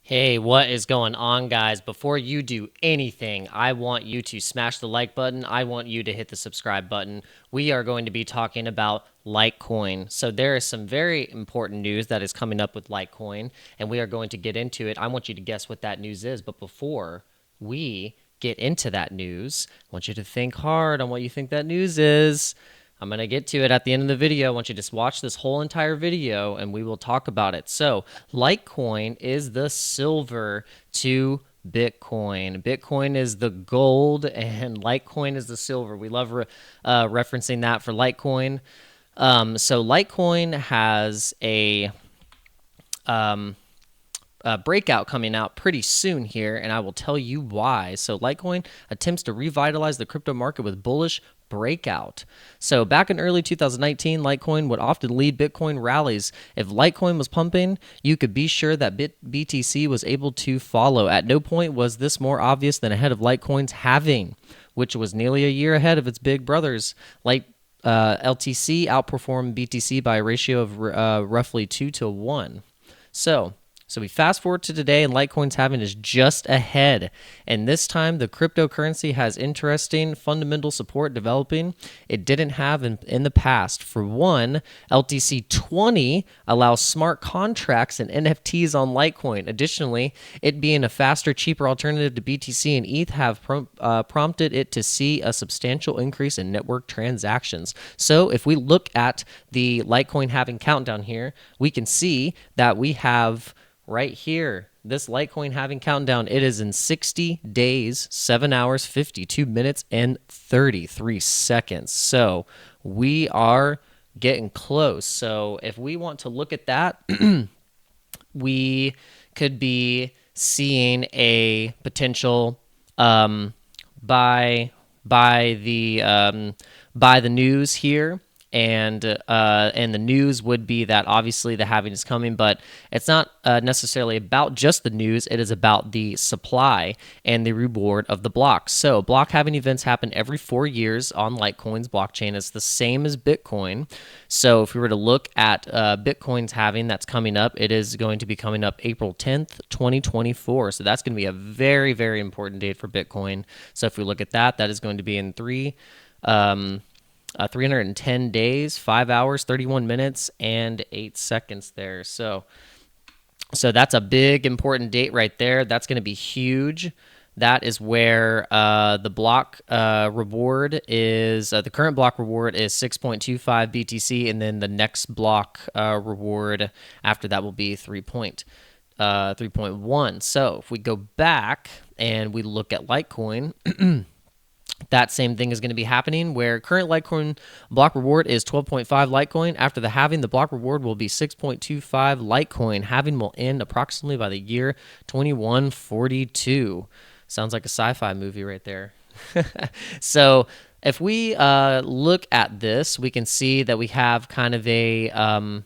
Hey, what is going on, guys? Before you do anything, I want you to smash the like button. I want you to hit the subscribe button. We are going to be talking about Litecoin. So, there is some very important news that is coming up with Litecoin, and we are going to get into it. I want you to guess what that news is. But before we get into that news, I want you to think hard on what you think that news is. I'm going to get to it at the end of the video. I want you to just watch this whole entire video and we will talk about it. So, Litecoin is the silver to Bitcoin. Bitcoin is the gold and Litecoin is the silver. We love referencing that for Litecoin. So, Litecoin has um, a breakout coming out pretty soon here, and I will tell you why. So, Litecoin attempts to revitalize the crypto market with bullish breakout. So back in early 2019, Litecoin would often lead Bitcoin rallies. If Litecoin was pumping, you could be sure that BTC was able to follow. At no point was this more obvious than ahead of Litecoin's halving, which was nearly a year ahead of its big brothers. LTC outperformed BTC by a ratio of roughly 2 to 1. So we fast forward to today, and Litecoin's halving is just ahead. And this time, the cryptocurrency has interesting fundamental support developing it didn't have in the past. For one, LTC 20 allows smart contracts and NFTs on Litecoin. Additionally, it being a faster, cheaper alternative to BTC and ETH have prompted it to see a substantial increase in network transactions. So if we look at the Litecoin halving countdown here, we can see that we have right here, this Litecoin halving countdown, it is in 60 days, 7 hours, 52 minutes, and 33 seconds. So we are getting close. So if we want to look at that, we could be seeing a potential by the news here, and the news would be that obviously the halving is coming, but it's not necessarily about just the news. It is about the supply and the reward of the blocks. So block halving events happen every 4 years on Litecoin's blockchain. It's the same as Bitcoin. So if we were to look at Bitcoin's halving that's coming up, it is going to be coming up April 10th, 2024. So that's going to be a very, very important date for Bitcoin. So if we look at that, that is going to be in 310 days, 5 hours, 31 minutes, and 8 seconds there. So that's a big, important date right there. That's going to be huge. That is where the block reward is, the current block reward is 6.25 BTC, and then the next block reward after that will be 3.1. So if we go back and we look at Litecoin, that same thing is going to be happening where current Litecoin block reward is 12.5 Litecoin. After the halving, the block reward will be 6.25 Litecoin. Halving will end approximately by the year 2142. Sounds like a sci-fi movie right there. So if we look at this, we can see that we have kind of a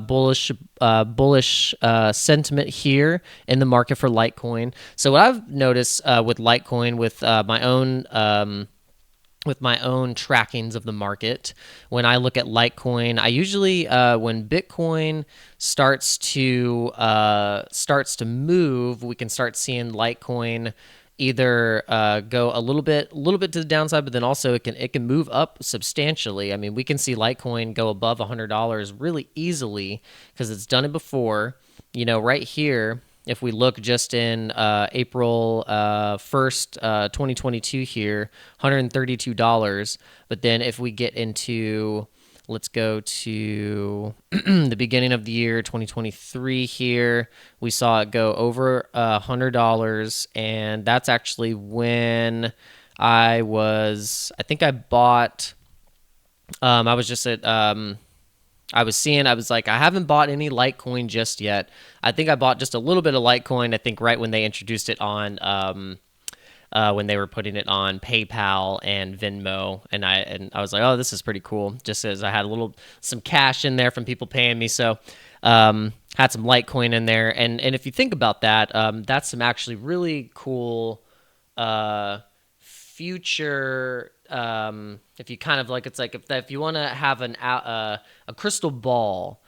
bullish sentiment here in the market for Litecoin. So what I've noticed with Litecoin, with my own trackings of the market, when I look at Litecoin, I usually when Bitcoin starts to move, we can start seeing Litecoin either go a little bit to the downside, but then also it can move up substantially. I mean, we can see Litecoin go above $100 really easily because it's done it before. You know, right here, if we look just in April 1st, 2022 here, $132. But then if we get into, let's go to the beginning of the year, 2023 here, we saw it go over $100. And that's actually when I think I bought, I was just at, I was like, I haven't bought any Litecoin just yet. I think I bought just a little bit of Litecoin, I think right when they introduced it on, when they were putting it on PayPal and Venmo. And I was like, oh, this is pretty cool. Just as I had some cash in there from people paying me. So, had some Litecoin in there. And if you think about that, that's some actually really cool, future, if you kind of like, it's like if you want to have a crystal ball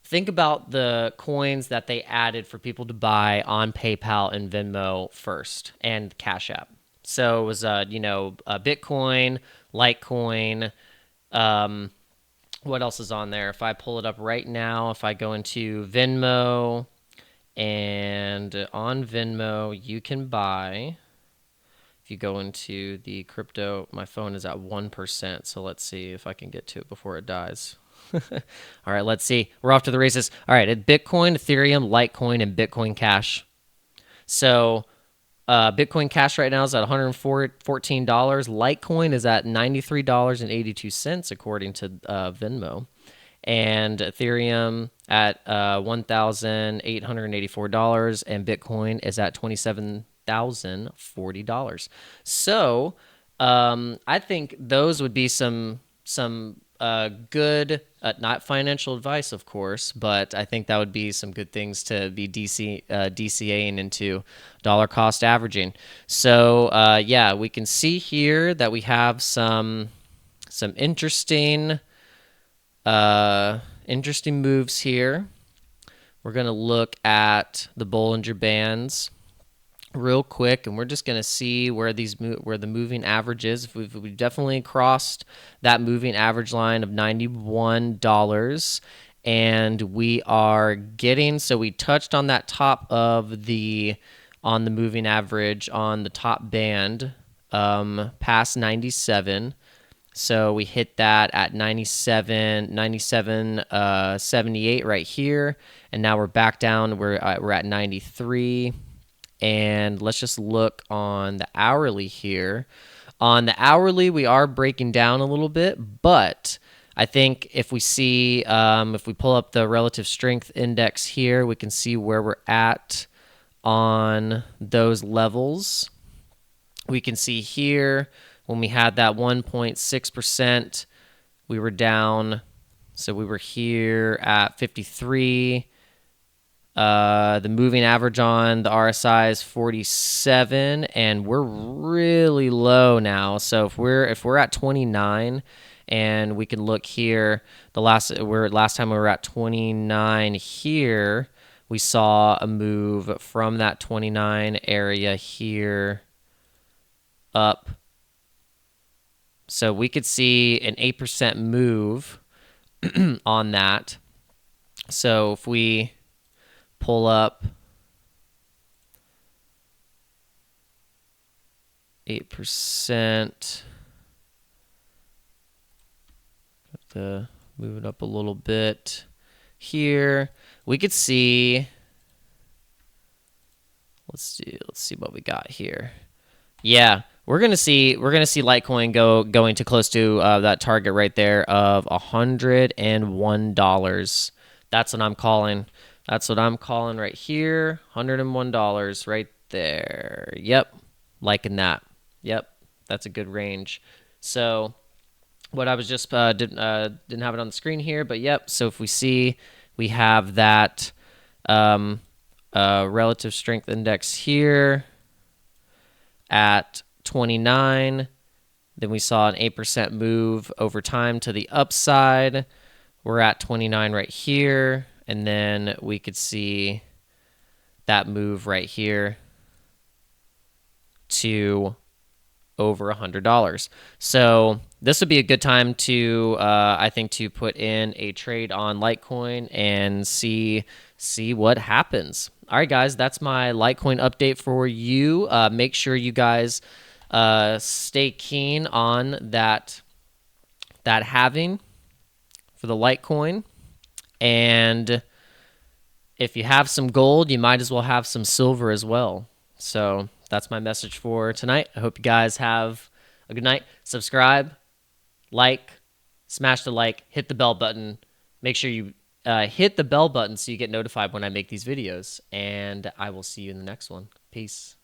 think about the coins that they added for people to buy on PayPal and Venmo first, and Cash App. So it was, Bitcoin, Litecoin. Um, what else is on there? If I pull it up right now, if I go into Venmo, and on Venmo, you can buy. If you go into the crypto, my phone is at 1%. So let's see if I can get to it before it dies. All right, let's see. We're off to the races. All right, at Bitcoin, Ethereum, Litecoin, and Bitcoin Cash. So Bitcoin Cash right now is at $114. Litecoin is at $93.82, according to Venmo. And Ethereum at $1,884, and Bitcoin is at $27,040. So I think those would be some good, not financial advice, of course, but I think that would be some good things to be DCAing into dollar cost averaging. So yeah, we can see here that we have some interesting moves here. We're going to look at the Bollinger Bands real quick, and we're just going to see where the moving average is. We've definitely crossed that moving average line of $91, and we are getting, so we touched on that top of on the moving average on the top band, past 97. So we hit that at 97.78 right here, and now we're back down. We're at 93. And let's just look on the hourly here. On the hourly, we are breaking down a little bit, but I think if we see, if we pull up the relative strength index here, we can see where we're at on those levels. We can see here when we had that 1.6%, we were down. So we were here at 53. The moving average on the RSI is 47, and we're really low now. So if we're at 29, and we can look here, last time we were at 29 here, we saw a move from that 29 area here up. So we could see an 8% move on that. So if we pull up 8%, have to move it up a little bit here. We could see, let's see what we got here. Yeah, we're gonna see Litecoin going to close to that target right there of $101. That's what I'm calling. That's what I'm calling right here. $101 right there. Yep, liking that. Yep, that's a good range. So what I was just didn't have it on the screen here, but yep. So if we see, we have that relative strength index here at 29. Then we saw an 8% move over time to the upside. We're at 29 right here. And then we could see that move right here to over $100. So this would be a good time to, I think, to put in a trade on Litecoin and see what happens. All right, guys, that's my Litecoin update for you. Make sure you guys stay keen on that halving for the Litecoin. And if you have some gold, you might as well have some silver as well. So that's my message for tonight. I hope you guys have a good night. Subscribe, like, smash the like, hit the bell button. Make sure you hit the bell button so you get notified when I make these videos. And I will see you in the next one. Peace.